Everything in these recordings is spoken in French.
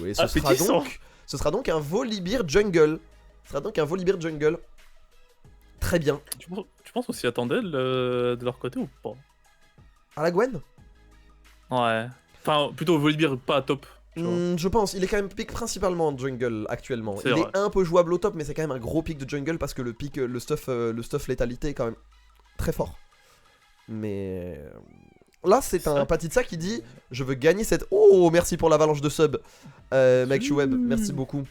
Et ce sera donc un Volibear jungle. Très bien. Tu penses qu'on s'y attendait de leur côté ou pas? À la Gwen? Ouais. Enfin, plutôt Volibear pas à top. Je pense, il est quand même pick principalement en jungle actuellement. Il vrai. est un peu jouable au top, mais c'est quand même un gros pick de jungle parce que le stuff létalité est quand même très fort. Mais là, c'est un Patitsa qui dit je veux gagner cette. Oh, merci pour l'avalanche de sub, MakeShoeWeb, merci beaucoup.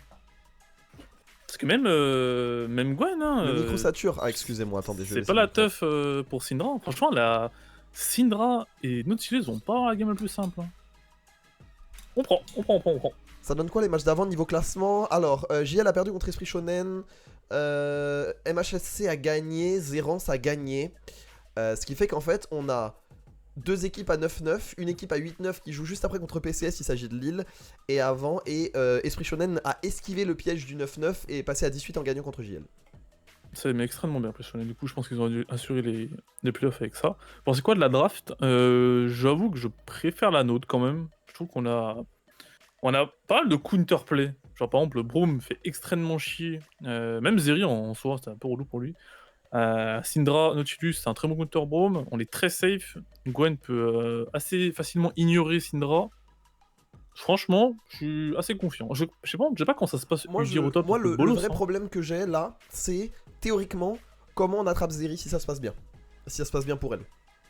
Parce que même Gwen, hein. Le micro sature. Ah, excusez-moi, attendez. C'est pas la teuf pour Syndra. Franchement, la Syndra et Nautilus ont pas la game la plus simple. Hein. On prend. Ça donne quoi les matchs d'avant niveau classement? Alors, JL a perdu contre Esprit Shonen. MHSC a gagné. Zerance a gagné. Ce qui fait qu'en fait, on a deux équipes à 9-9, une équipe à 8-9 qui joue juste après contre PCS, il s'agit de Lille, et avant, et Esprit Shonen a esquivé le piège du 9-9 et est passé à 18 en gagnant contre JL. Ça m'a extrêmement bien impressionné, du coup je pense qu'ils ont dû assurer les playoffs avec ça. Bon, c'est quoi de la draft? J'avoue que je préfère la nôtre quand même. Je trouve qu'on a pas mal de counterplay. Genre par exemple, Braum fait extrêmement chier. Même Zeri en soi, c'était un peu relou pour lui. Syndra, Nautilus, c'est un très bon counter Braum. On est très safe. Gwen peut assez facilement ignorer Syndra. Franchement, je suis assez confiant. Je sais pas quand ça se passe au top. Moi, le vrai problème que j'ai là, c'est théoriquement comment on attrape Zeri si ça se passe bien. Si ça se passe bien pour elle.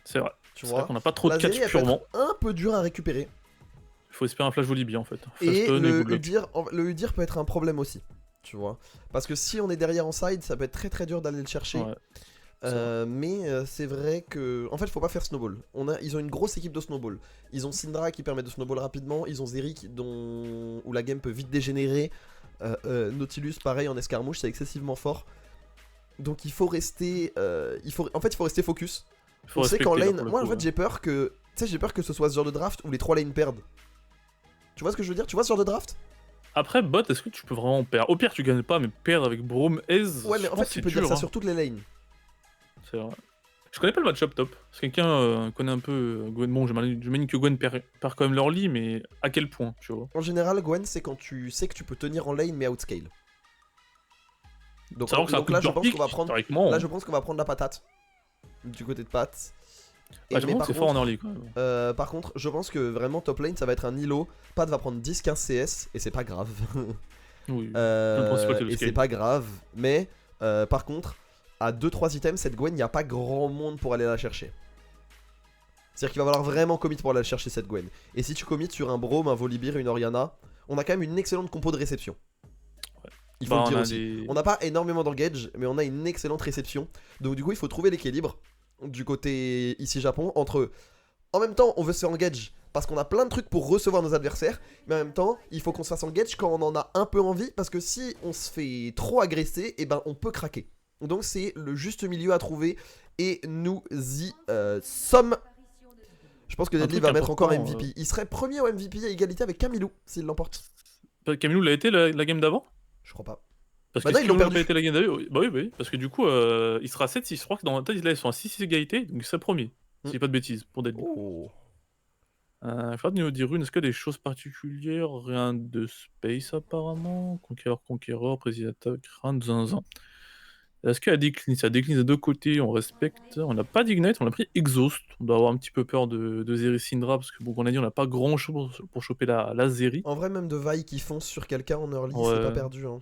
C'est vrai. Tu vois, on n'a pas trop de catch purement. Un peu dur à récupérer. Il faut espérer un flash Volibear en fait. Et le Udyr peut être un problème aussi. Tu vois. Parce que si on est derrière en side, ça peut être très très dur d'aller le chercher. Ouais. Mais c'est vrai que. En fait, faut pas faire snowball. Ils ont une grosse équipe de snowball. Ils ont Syndra qui permet de snowball rapidement. Ils ont Zeri où la game peut vite dégénérer. Nautilus, pareil en escarmouche, c'est excessivement fort. Donc il faut rester. En fait, il faut rester focus. On sait qu'en lane. Moi, en fait, j'ai peur que. Tu sais, j'ai peur que ce soit ce genre de draft où les 3 lanes perdent. Tu vois ce que je veux dire? Tu vois ce genre de draft? Après, bot, est-ce que tu peux vraiment perdre? Au pire, tu gagnes pas, mais perdre avec Braum, Ace. Ouais, mais en fait, tu peux dire ça sur toutes les lanes. C'est vrai. Je connais pas le match-up top. Si quelqu'un connaît un peu Gwen, bon, j'imagine que Gwen perd quand même leur lit, mais à quel point, tu vois? En général, Gwen, c'est quand tu sais que tu peux tenir en lane, mais outscale. Donc là, je pense qu'on va prendre. Là, je pense qu'on va prendre la patate. Du côté de Pat. Bah, mais c'est fort en early quand même. Par contre, je pense que vraiment top lane ça va être un Nilo. Pat va prendre 10-15 CS et c'est pas grave. Oui. Et c'est pas grave. Mais par contre, à 2-3 items, cette Gwen, il n'y a pas grand monde pour aller la chercher. C'est-à-dire qu'il va falloir vraiment commit pour aller la chercher cette Gwen. Et si tu commit sur un Braum, un Volibear, une Orianna, on a quand même une excellente compo de réception. Ouais. Il faut le dire aussi. On n'a pas énormément d'engage, mais on a une excellente réception. Donc du coup, il faut trouver l'équilibre du côté ici Japon entre en même temps on veut se engage parce qu'on a plein de trucs pour recevoir nos adversaires, mais en même temps il faut qu'on se fasse engage quand on en a un peu envie, parce que si on se fait trop agresser, et ben on peut craquer. Donc c'est le juste milieu à trouver et nous y sommes. Je pense que Deadly va mettre encore MVP. Il serait premier au MVP à égalité avec Camilou s'il l'emporte. Camilou l'a été la game d'avant? Je crois pas. Parce que ils l'ont pas été la game d'avant. Bah oui, parce que du coup, il sera 7-6. Je crois que dans la tête, ils sont à 6 égalité, donc il serait premier. Si j'ai pas de bêtises, pour Deadly. Oh. Faire du niveau des runes, est-ce qu'il y a des choses particulières? Rien de space apparemment. Conquéreur, président, rien de zinzin. Est-ce qu'il y a décline? Ça décline de deux côtés, on respecte. On n'a pas d'ignite, on a pris exhaust. On doit avoir un petit peu peur de Zeri Syndra, parce que bon, on a dit on n'a pas grand chose pour choper la Zeri. En vrai, même de Vi qui fonce sur quelqu'un en early, c'est pas perdu. Hein.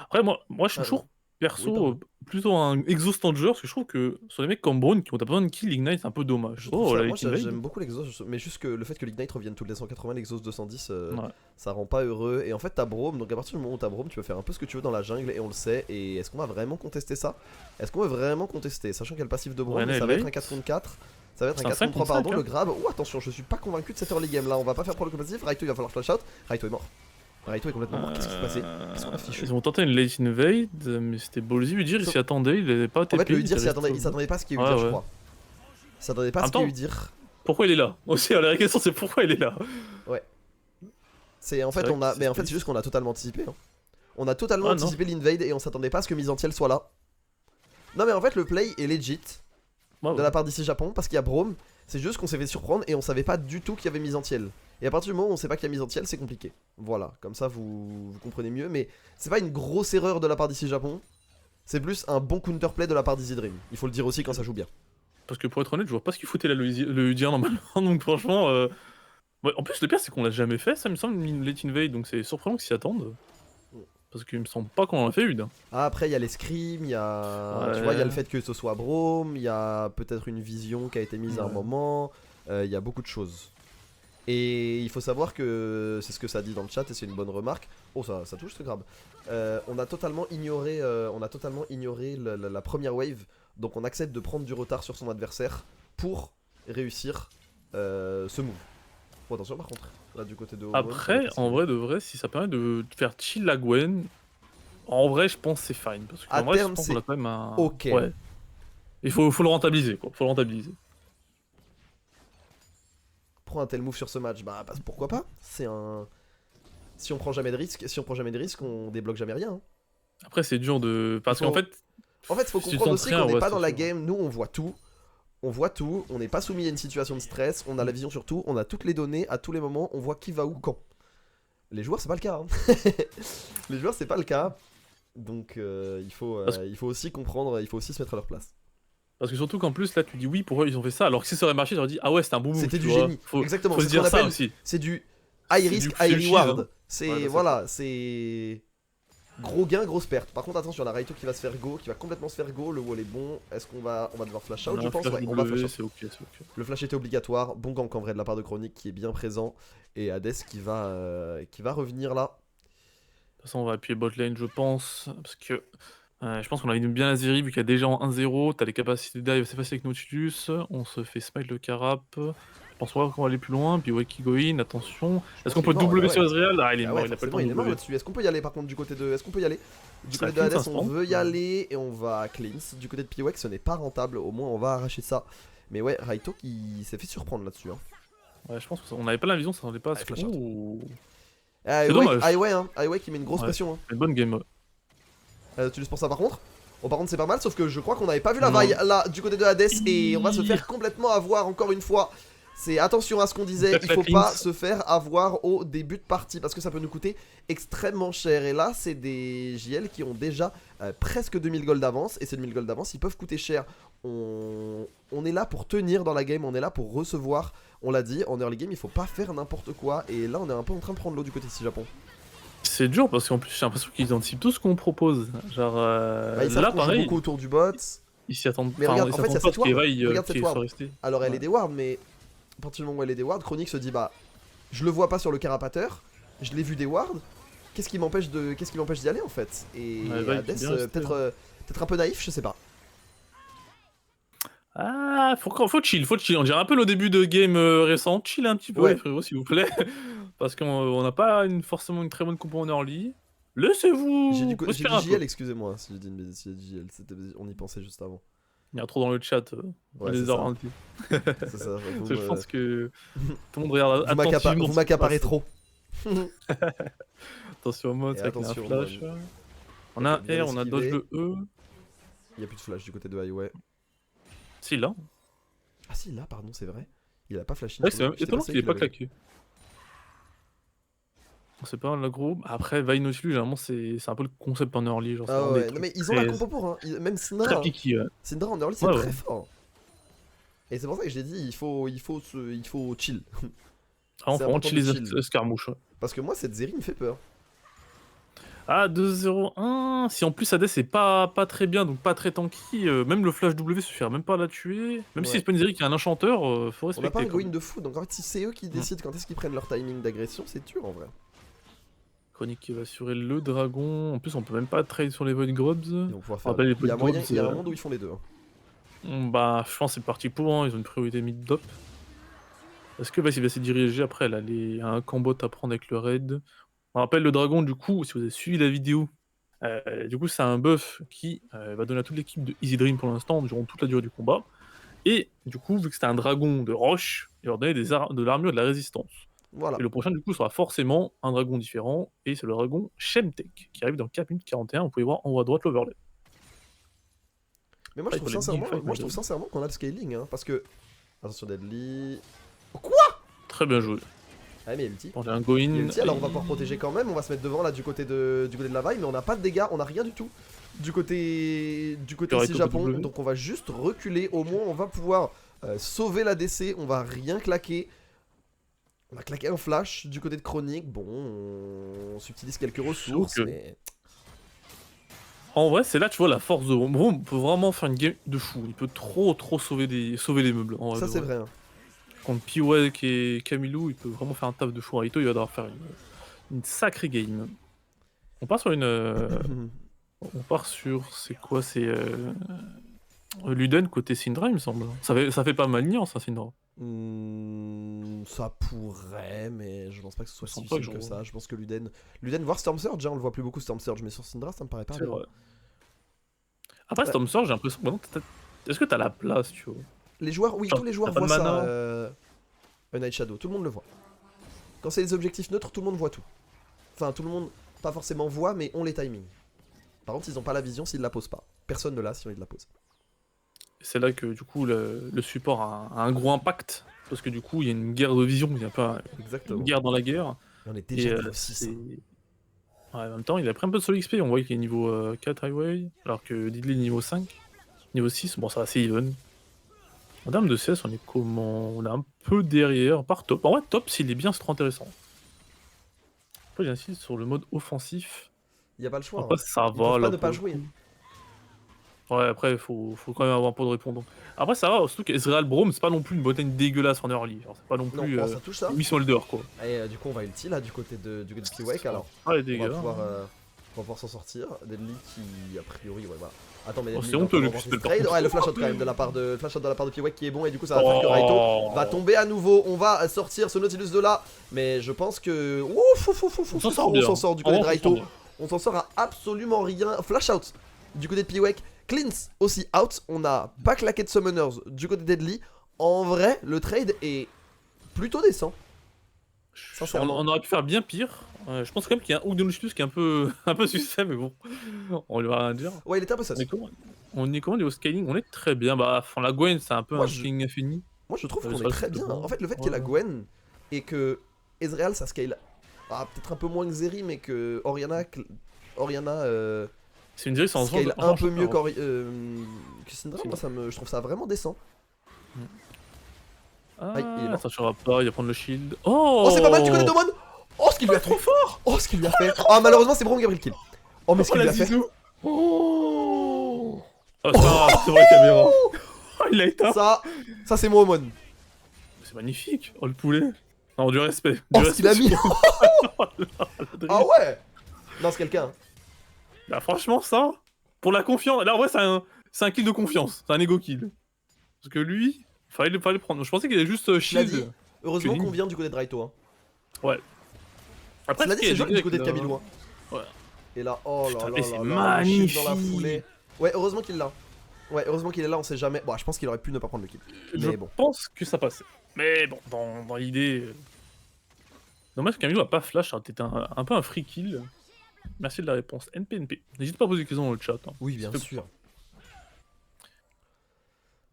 Après, moi je suis toujours perso plutôt un exhaust en jeu, parce que je trouve que sur les mecs comme Braun qui ont besoin de kill, l'ignite c'est un peu dommage. Moi j'aime beaucoup l'exhaust, mais juste que le fait que l'ignite revienne toutes les 180, l'exhaust 210, ça rend pas heureux. Et en fait t'as Braum, donc à partir du moment où t'as Braum, tu peux faire un peu ce que tu veux dans la jungle, et on le sait. Et est-ce qu'on va vraiment contester ça? Est-ce qu'on veut vraiment contester, sachant qu'il y a le passif de Braum, ça va être un 4 contre 4. Ça va être un 4 contre 3 pardon, le grab. Oh attention, je suis pas convaincu de cette early game là, on va pas faire pour le compétitif. Raito il va falloir flash out, Raito est mort. Raito est complètement mort, qu'est-ce qui s'est passé? Qu'est-ce qu'on a fichu? Ils ont tenté une late invade, mais c'était ballsy. Udyr il s'y attendait, il avait pas TP. En fait, Udyr il s'attendait pas à ce qu'il y ait Udyr, je crois. Il s'attendait pas à ce qu'il y ait Udyr. Pourquoi il est là? Aussi, la question c'est pourquoi il est là? Ouais. C'est en fait, mais en fait, c'est juste qu'on a totalement anticipé. Hein. On a totalement anticipé l'invade et on s'attendait pas à ce que Misantiel soit là. Non, mais en fait, le play est legit de la part d'ici Japon parce qu'il y a Braum. C'est juste qu'on s'est fait surprendre et on savait pas du tout qu'il y avait Misantiel. Et à partir du moment où on sait pas qu'il y a mise en tielle, c'est compliqué. Voilà, comme ça vous comprenez mieux. Mais c'est pas une grosse erreur de la part d'ici Japon. C'est plus un bon counterplay de la part d'Easy Dream. Il faut le dire aussi quand ça joue bien. Parce que pour être honnête, je vois pas ce qu'il foutait là le UDR normalement, donc franchement... Ouais, en plus, le pire, c'est qu'on l'a jamais fait, ça me semble, une Late Invade, donc c'est surprenant qu'ils s'y attendent. Parce qu'il me semble pas qu'on en a fait une. Ah, après, il y a les scrims, il y a... Ouais. Tu vois, il y a le fait que ce soit Braum, il y a peut-être une vision qui a été mise à un Ouais. moment, il y a beaucoup de choses. Et il faut savoir que c'est ce que ça dit dans le chat et c'est une bonne remarque. Oh, ça touche ce grab. On a totalement ignoré, la première wave, donc on accepte de prendre du retard sur son adversaire pour réussir ce move. Bon, attention par contre, là du côté de Homeworld, Après, en vrai de vrai, si ça permet de faire chill la Gwen, en vrai, je pense que c'est fine. Parce À qu'en vrai, je terme, pense c'est qu'on a quand même un. ok. Ouais. Il faut le rentabiliser, quoi. Faut le rentabiliser. Prends un tel move sur ce match, bah pourquoi pas. C'est un... Si on prend jamais de risque, on débloque jamais rien. Hein. Après, c'est dur de. Parce qu'en fait. En fait, faut si tu comprendre tentes aussi rien, qu'on n'est ouais, pas c'est dans la sûr. game, nous on voit tout. On voit tout, on n'est pas soumis à une situation de stress, on a la vision sur tout, on a toutes les données à tous les moments, on voit qui va où quand. Les joueurs c'est pas le cas. Hein. Les joueurs c'est pas le cas. Donc il faut aussi comprendre, il faut aussi se mettre à leur place. Parce que surtout qu'en plus, là, tu dis oui, pourquoi ils ont fait ça, alors que si ça aurait marché, j'aurais dit ah ouais, c'était un bon move. C'était tu du vois. génie. Exactement, Faut se c'est ce qu'on dire ça appelle- aussi. C'est du high risk, high cheese, reward. hein. C'est Ouais, bah, voilà, c'est gros gain, grosse perte. Par contre, attention, on a Raito qui va se faire go, qui va complètement se faire go. Le wall est bon. Est-ce qu'on va devoir flash out, On a je un pense. flash Ouais, on va flash W, out. c'est ok, c'est ok. Le flash était obligatoire. Bon gank en vrai de la part de Chronic qui est bien présent. Et Hades qui va revenir là. De toute façon, on va appuyer bot lane, je pense. Parce que je pense qu'on a bien Azeri, vu qu'il y a déjà en 1-0. T'as les capacités de dive assez facile avec Nautilus. On se fait smite le carap. Je pense qu'on va aller plus loin. Puis Weki go in, attention. Est-ce qu'on peut W sur Ezreal? Ah, il est Ah mort, ouais, il a pas le forcément, temps de il est mort W. là-dessus. Est-ce qu'on peut y aller par contre du côté de. Est-ce qu'on peut y aller Du Ça côté de cleanse Hades, instant. on veut y aller et on va cleanse. Du côté de Piwek, ce n'est pas rentable. Au moins, on va arracher ça. Mais ouais, Raito qui s'est fait surprendre là-dessus. Hein. Ouais, je pense qu'on n'avait pas la vision, ça n'en est pas à ce flash out. coup. C'est dommage. Highway qui met une grosse Ouais. pression. Hein. Une bonne game. Tu laisses pour ça par contre. Bon, par contre, c'est pas mal, sauf que je crois qu'on n'avait pas vu la Non. vaille là du côté de Hades et on va se faire complètement avoir encore une fois. C'est attention à ce qu'on disait, il faut pas se faire avoir au début de partie parce que ça peut nous coûter extrêmement cher. Et là, c'est des JL qui ont déjà presque 2000 gold d'avance et ces 2000 gold d'avance, ils peuvent coûter cher. On est là pour tenir dans la game, on est là pour recevoir. On l'a dit, en early game, il faut pas faire n'importe quoi. Et là, on est un peu en train de prendre l'eau du côté de Japon. C'est dur parce qu'en plus, j'ai l'impression qu'ils anticipent tout ce qu'on propose. Genre, Bah, ils savent là, qu'on joue pareil, beaucoup autour du bot. ils s'y attendent. Mais regarde, en fait, il y a pas cette ward. Regarde cette qu'il ward. soit resté. Alors elle Ouais. est des wards, mais à partir du moment où elle est des wards, Chronic se dit bah je le vois pas sur le carapateur, je l'ai vu des wards, qu'est-ce qui m'empêche d'y aller en fait? Et Ouais, Vaille, Hades, bien resté, peut-être un peu naïf, je sais pas. Ah, faut chill. On dirait un peu le début de game récent. Chill un petit peu, Ouais. les frérots, s'il vous plaît. Parce qu'on n'a pas forcément une très bonne compo en early. Laissez-vous J'ai dit respirer un peu. JL, excusez-moi si j'ai dit une bêtise, si j'ai dit JL, on y pensait juste avant. Il y a trop dans le chat. Ouais, les c'est ça. ralentis. C'est ça, Je pense que tout le monde regarde attentivement. vous m'accaparez trop. Attention au mode, Et c'est qu'il y a un attention au flash. On a un bien R, on a dodge esquivé. le E. Il y a plus de flash du côté de Highway. Si, là. Ah si, là, pardon, c'est vrai. Il a pas flashé. Ouais, c'est même étonnant qu'il ait pas claqué. C'est pas mal l'aggro. Après, Vaille Nautilus, généralement, c'est un peu le concept en early. Genre, Ah ouais, non mais ils ont la compo pour, hein. Même Syndra. Très Hein. picky, ouais. Syndra en early, c'est Ouais, très ouais. fort. Et c'est pour ça que j'ai dit, il faut chill. Ah, C'est on important chill de les chill. escarmouches. Ouais. Parce que moi, cette Zeri me fait peur. Ah, 2-0-1. Si en plus Hades c'est pas très bien, donc pas très tanky, même le flash W suffira même pas à la tuer. Même si Ouais. c'est pas une série qui a un enchanteur, faut On respecter. n'a pas un quand go-in même. de fou, donc en fait, si c'est eux qui décident quand est-ce qu'ils prennent leur timing d'agression, c'est dur en vrai. Chronic qui va assurer le dragon. En plus, on peut même pas trade sur les Void Grubs. Ils vont pouvoir faire. Rappelle les Il y a Void moyen, Grubs, il y a un monde où ils font les deux. Hein. Bah, je pense que c'est parti pour, hein. Ils ont une priorité mid-top. Est-ce que Vice va s'y diriger après? Elle a un combo à prendre avec le raid. On rappelle le dragon, du coup, si vous avez suivi la vidéo, du coup, c'est un buff qui va donner à toute l'équipe de Easy Dream pour l'instant, durant toute la durée du combat. Et du coup, vu que c'était un dragon de roche, il leur donnait de l'armure de la résistance. Voilà. Et le prochain, du coup, sera forcément un dragon différent, et c'est le dragon Shemtek, qui arrive dans 4 minutes 41. Vous pouvez voir en haut à droite l'overlay. Mais moi, je trouve sincèrement qu'on a le scaling, hein, parce que. Attention, Deadly. Très bien joué. Ah mais il y a ulti. Bon, j'ai un Il y a Goin. ulti, alors on va pouvoir protéger quand même, on va se mettre devant là du côté de la vaille, mais on n'a pas de dégâts, on n'a rien du tout du côté ici Japon, W. donc on va juste reculer, au moins on va pouvoir sauver la DC, on va rien claquer. On va claquer un flash du côté de Chronique, bon on subtilise quelques ressources, que- mais... En vrai, c'est là, tu vois, la force de Brom. Brom peut vraiment faire une game de fou. Il peut trop sauver les meubles. En ça de c'est vrai. vrai. Hein. Contre Piwek et Camilou, il peut vraiment faire un taf de fou. Raito, il va devoir faire une sacrée game. On part sur on part sur... C'est quoi? C'est... Luden côté Syndra, il me semble. Ça fait pas mal nuance, hein, Syndra. Ça pourrait, mais je pense pas que ce soit Je si pense pas difficile que que j'en ça. Je pense que Luden, voire Storm Surge, hein, on le voit plus beaucoup Storm Surge, mais sur Syndra ça me paraît pas C'est bien. vrai. Après, Storm Surge, j'ai l'impression... Bon, est-ce que t'as la place, tu vois? Les joueurs, oui, Genre, tous les joueurs t'as pas voient de ça. mana. Un Night Shadow, tout le monde le voit. Quand c'est les objectifs neutres, tout le monde voit tout. Enfin, tout le monde, pas forcément voit, mais ont les timings. Par contre, ils ont pas la vision s'ils la posent pas. Personne ne l'a si on la pose. C'est là que du coup le support a un gros impact. Parce que du coup il y a une guerre de vision, il y a un peu Exactement. une guerre dans la guerre. Et on est déjà Et niveau 6. ouais, en même temps il a pris un peu de solo XP, on voit qu'il est niveau 4 highway, alors que Diddley est niveau 5. Niveau 6, bon ça va assez even. En termes de CS on est comment? On est un peu derrière, par top. En vrai top s'il est bien c'est trop intéressant. Après j'insiste sur le mode offensif. Il y a pas le choix. Après Hein. ça Ils va peuvent là. pas ne pas pour le jouer. coup. Ouais, après, faut quand même avoir un peu de répondant. Après, ça va, surtout qu'Ezreal Braum, c'est pas non plus une botlane dégueulasse en early. Genre, c'est pas non Non, plus bon, ça touche ça. mission Elder, quoi. Et du coup, on va ulti là du côté de Piwek alors. Ah, les On dégâts. va pouvoir s'en sortir. Deadly qui, a priori, ouais, voilà. Attends, mais Oh, Deadly, c'est honteux, il va le encore spell, trade. par contre. Ouais, le flash out quand même de la part de Piwek qui est bon, et du coup, ça va faire que Raito va tomber à nouveau. On va sortir ce Nautilus de là, mais je pense que. Ouf, On s'en sort bien. On s'en sort du côté de On s'en Raito. sort bien. On s'en sort à absolument rien. Flash out du côté de Piwek. Cleanse aussi out. On n'a pas claqué de Summoners du côté de Deadly. En vrai, le trade est plutôt décent. Sincèrement. On aurait pu faire bien pire. Je pense quand même qu'il y a un hook de Nautilus qui est un peu, un peu suspect, mais bon, on lui va rien dire. Ouais, il était un peu ça. On est comment niveau scaling? On est très bien. Bah, enfin, la Gwen, c'est un peu Moi, un scaling infini. Moi je trouve qu'on Ça est très reste bien. bon. En fait, le fait qu'il y ait la Gwen et que Ezreal ça scale peut-être un peu moins que Zeri, mais que Oriana C'est une direction scale un peu mieux quand que Syndra. Moi je trouve ça vraiment décent. Ah, Aïe, il est mort. attention, il va prendre le shield. Oh, Oh, c'est pas mal du côté d'Omon. Oh, ce qu'il lui a fait. Oh, ce qu'il lui a fait. Oh, malheureusement c'est Braum Gabriel kill. Oh, mais ce qu'il lui a fait. Oh, c'est vrai caméra. Oh, il a éteint. Ça c'est mon Omon. C'est magnifique. Oh, le poulet. Non, du respect. Oh, ce qu'il a mis. Ah ouais. Non, c'est quelqu'un. Bah, franchement, ça, pour la confiance. Là, en vrai, c'est un kill de confiance. C'est un ego kill. Parce que lui, fallait le prendre. Je pensais qu'il avait juste Je l'ai dit. shield. Heureusement qu'on vient du côté de Raito. Hein. Ouais. Après, Cela dit, c'est joli du côté de Camilou. Hein. Ouais. Et là, oh là Putain, là mais là c'est là, magnifique. le shield dans la foulée. Ouais, heureusement qu'il l'a. Ouais, heureusement qu'il est là, on sait jamais. Bon, je pense qu'il aurait pu ne pas prendre le kill. Je Mais bon. pense que ça passait. Mais bon, dans l'idée. Dommage que Camilo a pas flash, hein. T'étais un peu un free kill. Merci de la réponse. NPNP. N'hésite pas à poser des questions dans le chat. Hein. Oui, bien sûr.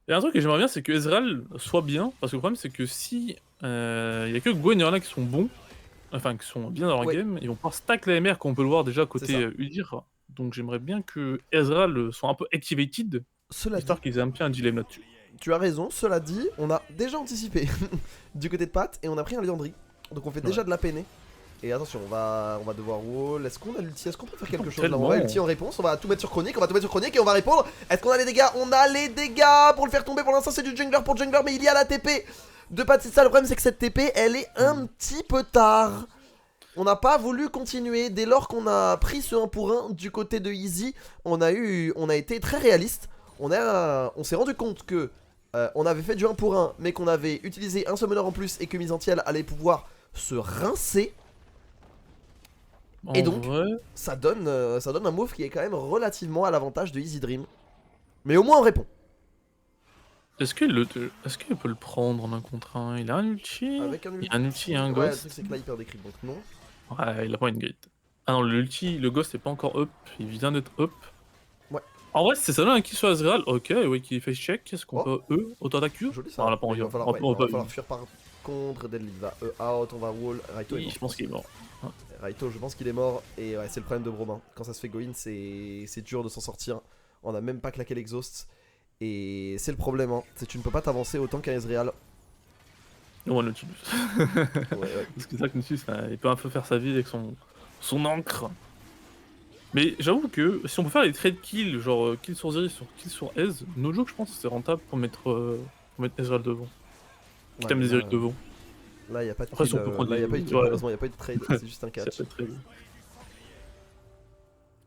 Et un truc que j'aimerais bien, c'est que Ezreal soit bien. Parce que le problème, c'est que si y a que Gwen et Orna qui sont bons, enfin qui sont bien dans leur game, ils vont pouvoir stack la MR, comme on peut le voir déjà côté Udyr. Donc j'aimerais bien que Ezreal soit un peu activated, histoire qu'ils aient un peu un dilemme là-dessus. Tu as raison, cela dit, on a déjà anticipé du côté de Pat et on a pris un Liandry. Donc on fait déjà de la peine. Et attention, on va devoir wall. Est-ce qu'on a l'ulti? Est-ce qu'on peut faire quelque chose là? On va ulti en réponse, on va tout mettre sur Chronique, et on va répondre. Est-ce qu'on a les dégâts? On a les dégâts pour le faire tomber. Pour l'instant, c'est du jungler pour jungler, mais il y a la TP de Pat. C'est ça le problème, c'est que cette TP, elle est un petit peu tard. On n'a pas voulu continuer. Dès lors qu'on a pris ce 1 pour 1 du côté de Easy, on a été très réaliste. On s'est rendu compte que on avait fait du 1 pour 1, mais qu'on avait utilisé un summoner en plus et que Misantiel allait pouvoir se rincer. Et donc, ça donne un move qui est quand même relativement à l'avantage de Easy Dream. Mais au moins on répond. Est-ce qu'il peut le prendre en 1 contre 1? Il a un ulti? Avec un ulti. Il a un ulti et un ghost. Ouais, le truc c'est que là il perd des creeps, donc non. Ouais, il a pas une grid. Ah non, le ghost est pas encore up, il vient d'être up. Ouais. En vrai, c'est ça là un kill sur Ezreal. Ok, ouais, qui fait check. Est-ce qu'on peut auto-attaque Q? Joli ça. Non, on l'a pas envie. Il va falloir fuir par contre, Deadly va out, on va wall, Raito est Oui, mort. je pense qu'il est mort. Raito, je pense qu'il est mort, et ouais, c'est le problème de Bromin. Quand ça se fait go-in, c'est dur de s'en sortir. On a même pas claqué l'exhaust, et c'est le problème, hein. C'est que tu ne peux pas t'avancer autant qu'un Ezreal. Non, Nautilus. Ouais. Parce que ça, Nautilus, il peut un peu faire sa vie avec son encre. Mais j'avoue que si on peut faire les trade kills, genre kill sur Zeri sur kill sur Ez, no joke, je pense que c'est rentable pour mettre Ezreal devant. Qui t'aime mais les Zeri là, devant. là, y a pas de Après, kill, si on peut prendre là, y a des- pas eu de, ouais. malheureusement, y a pas eu de trade, c'est juste un catch. C'est très bien.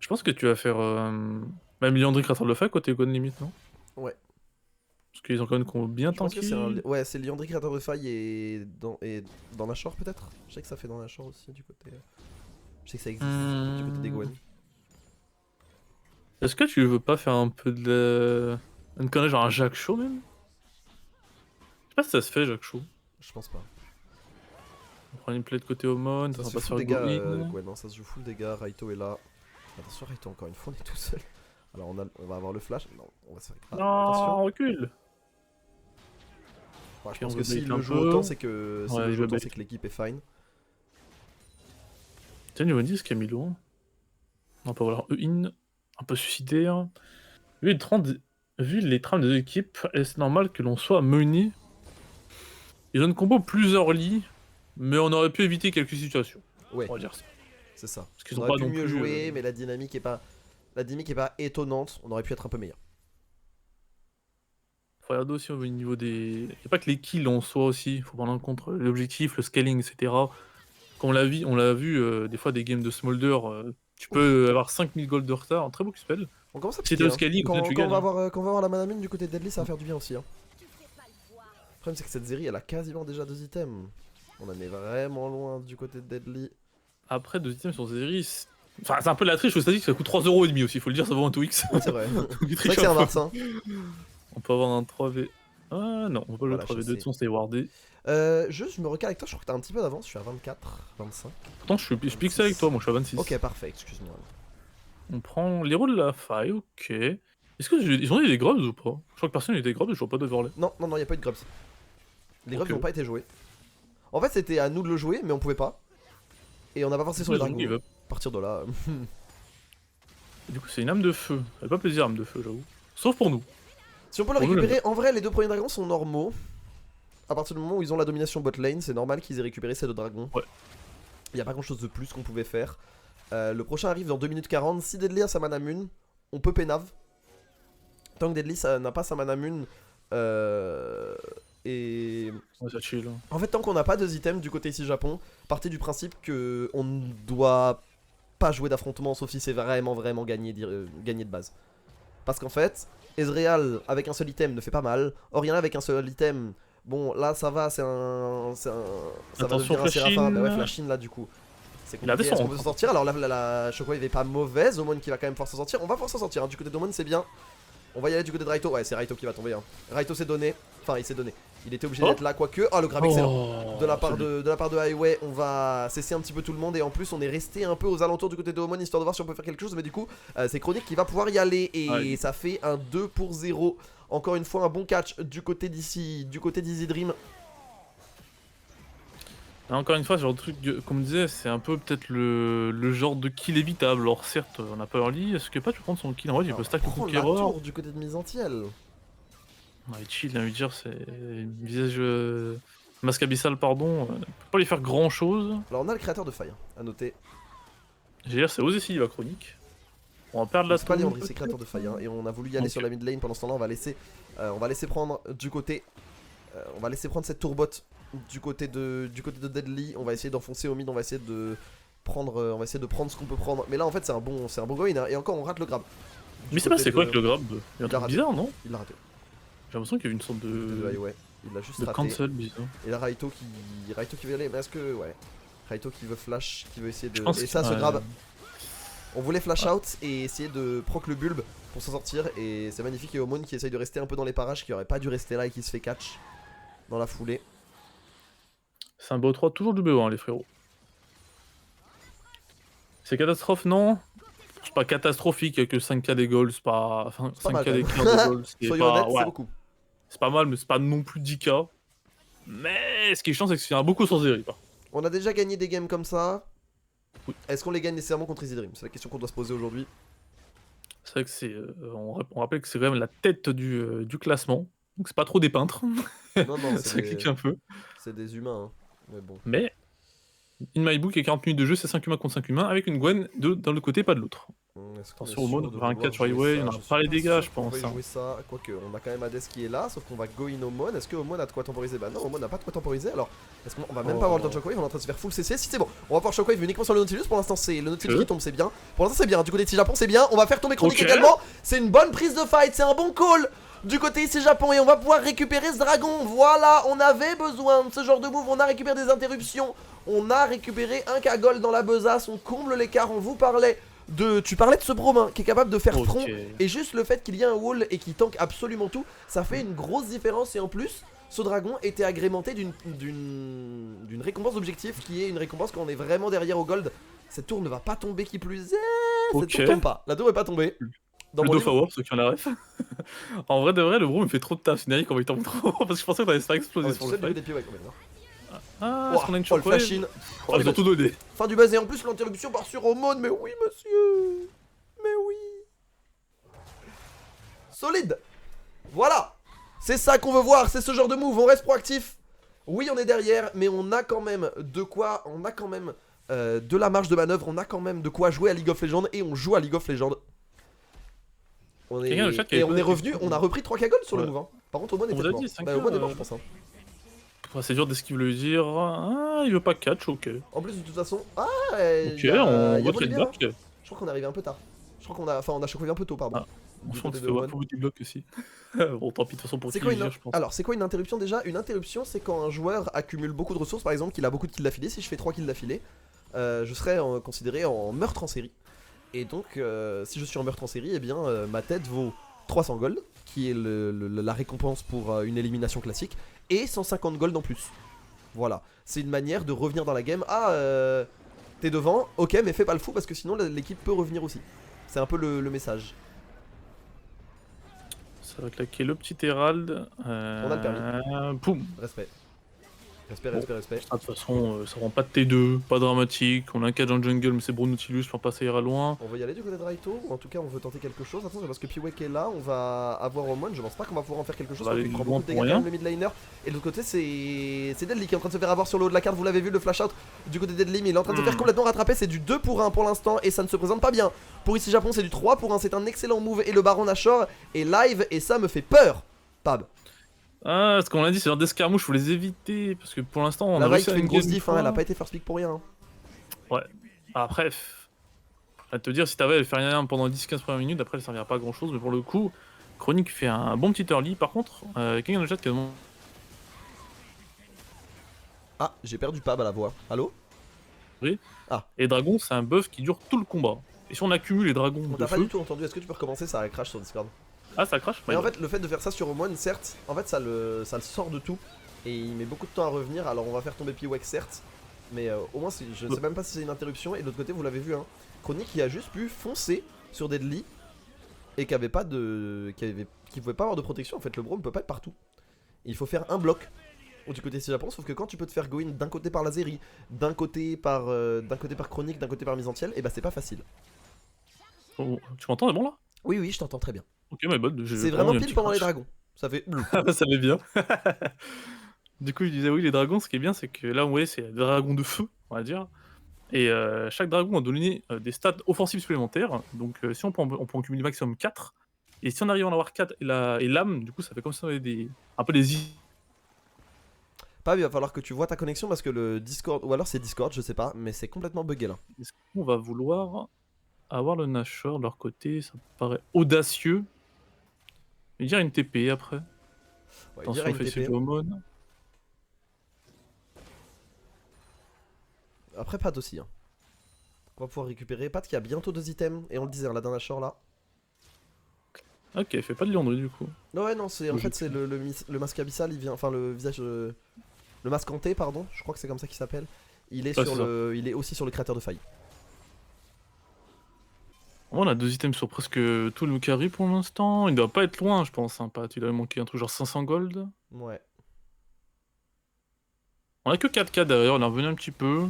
Je pense que tu vas faire même Liandry Créateur de Faille côté Gone limite, non? Ouais. Parce qu'ils ont quand même bien Je pense que tanké. c'est ouais, c'est Liandry créateur de faille et dans la shore peut-être. Je sais que ça fait dans la shore aussi du côté. Je sais que ça existe du côté des Gwen. Est-ce que tu veux pas faire un peu de une connerie genre un Jacques Chaud même? Je sais pas si ça se fait Jacques Chaud. Je pense pas. On prend une play de côté Omon, Ça on se va joue pas full se faire dégâts. go-in. Gwen, non, ça se joue full dégâts. Raito est là. Attention, Raito, encore une fois, on est tout seul. Alors on va avoir le flash. Non, on va se faire. Attention. Non, recule. Ouais, je Puis on pense que veut s'il bait le un joue peu. autant, c'est que Ouais, le je joue autant, bait. c'est que l'équipe est fine. Tiens, niveau 10, Camilo. On peut avoir E-in, un peu suicidaire. Vu les trames des équipes, est-ce normal que l'on soit mené? Ils ont une combo plus early, mais on aurait pu éviter quelques situations. Ouais, On va dire ça. c'est ça. Parce qu'ils On ont aurait pas pu non mieux plus, jouer, mais la dynamique est pas étonnante. On aurait pu être un peu meilleur. Faut regarder aussi au niveau des. Il a pas que les kills en soi aussi, faut prendre en compte l'objectif, le scaling, etc. Comme on l'a vu des fois des games de Smolder, tu peux avoir 5000 gold de retard, un très beau spell. On commence à Si piquer. t'as le Hein. scaling, Quand, tu quand on gagnes. va avoir, quand on va avoir la manamine du côté de Deadly, ça va faire du bien aussi. Hein. Le problème, c'est que cette série, elle a quasiment déjà 2 items. On en est vraiment loin du côté de Deadly. Après, 2 items sur Zeri, enfin, c'est un peu la triche, au statique, ça coûte 3,5€ aussi, faut le dire, ça vaut un 2x. Oui, c'est vrai. Donc, il C'est vrai triche que c'est un un peu. Mars. Hein. On peut avoir un 3v. Ah non, on peut pas Voilà, le 3v2, de je sais. toute façon, c'était wardé. Juste, je me recale avec toi, je crois que t'as un petit peu d'avance. Je suis à 24, 25. Pourtant, je pique ça avec toi, moi je suis à 26. Ok, parfait, excuse-moi. On prend l'héros de la faille, ok. Est-ce qu'ils ont eu des grubs ou pas? Je crois que personne n'a eu des grubs et je vois pas d'overlay. Non, y a pas eu de grubs. Les grubs Ok. n'ont pas été joués. En fait, c'était à nous de le jouer, mais on pouvait pas. Et on a pas forcé sur les Ils ont dragons. give up. À partir de là. Et du coup, c'est une âme de feu. Ça fait pas plaisir, âme de feu, j'avoue. Sauf pour nous. Si on peut le Pour nous, récupérer, en vrai, les 2 premiers dragons sont normaux. À partir du moment où ils ont la domination bot lane, c'est normal qu'ils aient récupéré ces 2 dragons. Ouais. Il n'y a pas grand chose de plus qu'on pouvait faire. Le prochain arrive dans 2 minutes 40. Si Deadly a sa mana mune, on peut pénave. Tant que Deadly n'a pas sa mana mune. Et. Ouais, ça chill. En fait, tant qu'on n'a pas 2 items du côté ici Japon, partez du principe que on ne doit pas jouer d'affrontement sauf si c'est vraiment gagné de base. Parce qu'en fait, Ezreal avec un seul item ne fait pas mal. Oriana avec un seul item, bon là ça va, ça va Attention, devenir un Séraphin. Flashing. Bah ouais, Flashing là du coup. C'est Il a compliqué, des est-ce qu'on sons. peut s'en sortir? Alors la Shockwave est pas mauvaise, Omon qui va quand même pouvoir s'en sortir. On va pouvoir s'en sortir, hein. Du côté d'Omon c'est bien. On va y aller du côté de Raito, ouais c'est Raito qui va tomber. Hein. Raito s'est donné, enfin il s'est donné. Il était obligé d'être là quoique. Oh le grab excellent. De la part de Highway, on va cesser un petit peu tout le monde et en plus on est resté un peu aux alentours du côté de Omon histoire de voir si on peut faire quelque chose, mais du coup c'est Chronique qui va pouvoir y aller et ça fait un 2-0. Encore une fois un bon catch du côté d'ici, du côté d'Easy Dream. Encore une fois, ce genre de truc, comme on disait, c'est un peu peut-être le genre de kill évitable. Alors certes, on n'a pas early, est-ce que pas tu peux prendre son kill en vrai, tu peux stack le Prends la conquéreur. tour du côté de Misanthiel. Ouais, chill, j'ai envie de dire, c'est visage masque abyssal, pardon, peut pas lui faire grand chose. Alors on a le créateur de faille, à noter. J'ai dire, c'est Osé la chronique. On va perdre la C'est pas tour, Léandry, c'est créateur de faille. Hein, et on a voulu y aller Ok. sur la mid lane. Pendant ce temps-là, on va laisser prendre du côté. On va laisser prendre cette tourbot du côté de Deadly. On va essayer d'enfoncer au mid. On va essayer de prendre ce qu'on peut prendre. Mais là, en fait, c'est un bon going. Hein, et encore, on rate le grab. Mais c'est pas, c'est quoi avec le grab? Il y a un Il a truc raté. bizarre, non? Il l'a raté. J'ai l'impression qu'il y avait une sorte de Ouais, il l'a juste de raté. cancel bizarre. Et là, Raito qui veut y aller. Mais est-ce que. Ouais. Raito qui veut flash, qui veut essayer Je de. pense Et ça, ce ouais. grab. On voulait flash out et essayer de proc le bulbe pour s'en sortir. Et c'est magnifique. Et Omon qui essaye de rester un peu dans les parages, qui aurait pas dû rester là et qui se fait catch dans la foulée. C'est un BO3 toujours du BO1 les frérots. C'est catastrophe, non? C'est pas catastrophique avec 5k des goals, c'est pas. Enfin, C'est pas mal, 5k des quand clears de goals, c'est Soyons pas. honnêtes, Ouais, c'est beaucoup. c'est pas mal, mais c'est pas non plus 10k. Mais ce qui est chiant, c'est que c'est un beaucoup sans Zeri. On a déjà gagné des games comme ça. Oui. Est-ce qu'on les gagne nécessairement contre Easy Dream? C'est la question qu'on doit se poser aujourd'hui. C'est vrai que c'est. On rappelle que c'est quand même la tête du classement. Donc c'est pas trop des peintres. Non, non, Ça clique un peu. c'est des humains. Hein. Mais bon. Mais In My Book et 40 minutes de jeu, c'est 5 humains contre 5 humains avec une Gwen d'un autre côté, pas de l'autre. Attention au mode, 24 sur Highway, on a pas les dégâts, je pense. Jouer ça. Quoique, on a quand même Hades qui est là, sauf qu'on va go in Omon. Est-ce que Omon a de quoi temporiser? Bah non, Omon n'a pas de quoi temporiser. Alors, est-ce qu'on va même pas avoir le temps de Shockwave? On est en train de se faire full CC. Si c'est bon, on va pouvoir Shockwave uniquement sur le Nautilus. Pour l'instant, c'est le Nautilus qui tombe, c'est bien. Pour l'instant, c'est bien. Du côté de Japon, c'est bien. On va faire tomber Chronique également. C'est une bonne prise de fight, c'est un bon call du côté ici Japon et on va pouvoir récupérer ce dragon. Voilà, on avait besoin de ce genre de move. On a récupéré des interruptions. On a récupéré un Kagol dans la besace. On comble l'écart. On vous parlait de... Tu parlais de ce Brome qui est capable de faire front. Et juste le fait qu'il y ait un wall et qu'il tank absolument tout, ça fait une grosse différence. Et en plus, ce dragon était agrémenté d'une récompense d'objectif qui est une récompense quand on est vraiment derrière au gold. Cette tour ne va pas tomber qui plus est. Cette tour tombe pas. La tour est pas tombée. Dans le Dauphin War, ceux qui ont la ref. En vrai de vrai, le Brome me fait trop de taf. C'est quand il tombe trop. Parce que je pensais que t'allais se faire exploser sur le fight. Des pieds, ouais, quand même, ah, est-ce qu'on a une le flash-in. Oh, ils ont tout donné. Fin du buzz et en plus l'interruption part sur Omon. Mais oui, monsieur. Mais oui. Solide. Voilà. C'est ça qu'on veut voir. C'est ce genre de move. On reste proactif. Oui, on est derrière. Mais on a quand même de quoi. On a quand même de la marge de manœuvre. On a quand même de quoi jouer à League of Legends. Et on joue à League of Legends. On est... Et on est revenu. On a repris 3 Kagol sur le move. Hein. Par contre, Omon est peut-être mort. Omon est mort, je pense. Hein. C'est dur d'esquive le dire. Ah, il veut pas catch, ok. En plus, de toute façon. Ah, ok, on va trade back. Je crois qu'on est arrivé un peu tard. Je crois qu'on a. Enfin, on a choqué un peu tôt, pardon. Ah, je pense que c'était beaucoup de blocs aussi. Bon, tant pis, de toute façon, pour c'est quoi je pense. Alors, c'est quoi une interruption déjà? Une interruption, c'est quand un joueur accumule beaucoup de ressources, par exemple, qu'il a beaucoup de kills d'affilée. Si je fais 3 kills d'affilée, je serai considéré en meurtre en série. Et donc, si je suis en meurtre en série, eh bien, ma tête vaut 300 gold, qui est la récompense pour une élimination classique, et 150 gold en plus. Voilà, c'est une manière de revenir dans la game. Ah, t'es devant, ok, mais fais pas le fou parce que sinon l'équipe peut revenir aussi. C'est un peu le message. Ça va claquer le petit Herald. On a le permis. Poum. Respect. Respect. Ah, de toute façon, ça rend pas de T2, pas dramatique. On a un catch en jungle, mais c'est Bro Nautilus, je pense pas ça ira loin. On veut y aller du côté de Raito, ou en tout cas on veut tenter quelque chose. Attention, parce que Piwek est là, on va avoir Omon. Je pense pas qu'on va pouvoir en faire quelque chose parce qu'il prend beaucoup de dégâts quand même, le mid laner. Et de l'autre côté, c'est Deadly qui est en train de se faire avoir sur le haut de la carte. Vous l'avez vu, le flash out du côté de Deadly, mais il est en train de se faire complètement rattraper. C'est du 2 pour 1 pour l'instant et ça ne se présente pas bien. Pour ici Japon, c'est du 3 pour 1. C'est un excellent move et le Baron Nashor est live et ça me fait peur. Pab. Ah, ce qu'on a dit, c'est genre d'escarmouche, faut les éviter. Parce que pour l'instant, on a réussi à fait une grosse diff, hein, elle a pas été first pick pour rien. Hein. Ouais. Après, à te dire, si t'avais, elle fait rien pendant 10-15 premières minutes, après elle servira pas à grand chose. Mais pour le coup, Chronique fait un bon petit early. Par contre, quelqu'un dans le chat qui a demandé. Ah, j'ai perdu Pab à la voix. Allô? Oui. Ah. Et Dragon, c'est un buff qui dure tout le combat. Et si on accumule les dragons. On t'a pas du tout entendu, est-ce que tu peux recommencer? Ça crash sur Discord. Ah, ça crash? Mais en fait, le fait de faire ça sur Omon, certes, en fait, ça le sort de tout. Et il met beaucoup de temps à revenir. Alors, on va faire tomber Piwek, certes. Mais au moins, je ne sais même pas si c'est une interruption. Et de l'autre côté, vous l'avez vu, hein. Chronique qui a juste pu foncer sur Deadly. Et qui avait pas de. Qui pouvait pas avoir de protection. En fait, le Brome peut pas être partout. Et il faut faire un bloc du côté de Japon. Sauf que quand tu peux te faire go in d'un côté par Lazeri, d'un côté par Chronique, d'un côté par Misantiel, et bah, c'est pas facile. Oh, tu m'entends, c'est bon là? Oui, je t'entends très bien. Ok, my bad. C'est vraiment pile pendant les dragons. Ça fait. Ça fait bien. Du coup, je disais oui, les dragons, ce qui est bien, c'est que là, vous voyez, c'est des dragons de feu, on va dire. Et chaque dragon a donné des stats offensives supplémentaires. Donc, si on peut en cumuler maximum 4. Et si on arrive à en avoir 4 et l'âme, du coup, ça fait comme si on avait un peu des. Pas, il va falloir que tu vois ta connexion parce que le Discord, ou alors c'est Discord, je sais pas, mais c'est complètement bugué là. Est-ce qu'on va vouloir avoir le Nashor de leur côté? Ça me paraît audacieux. Je vais dire une TP après. Ouais, attention, on fait sur Omon. Après, Pat aussi. Hein. On va pouvoir récupérer. Pat qui a bientôt 2 items. Et on le disait, hein, la dernière Nashor là. Ok, fait pas de liandry du coup. Ouais, non, en fait, c'est le masque abyssal. Il vient. Enfin, le visage. Le masque hanté, pardon. Je crois que c'est comme ça qu'il s'appelle. Il est, il est aussi sur le créateur de faille. On a 2 items sur presque tout le carry pour l'instant. Il doit pas être loin, je pense. Hein, Pat. Il doit manquer un truc genre 500 gold. Ouais. On a que 4K derrière, on est revenu un petit peu.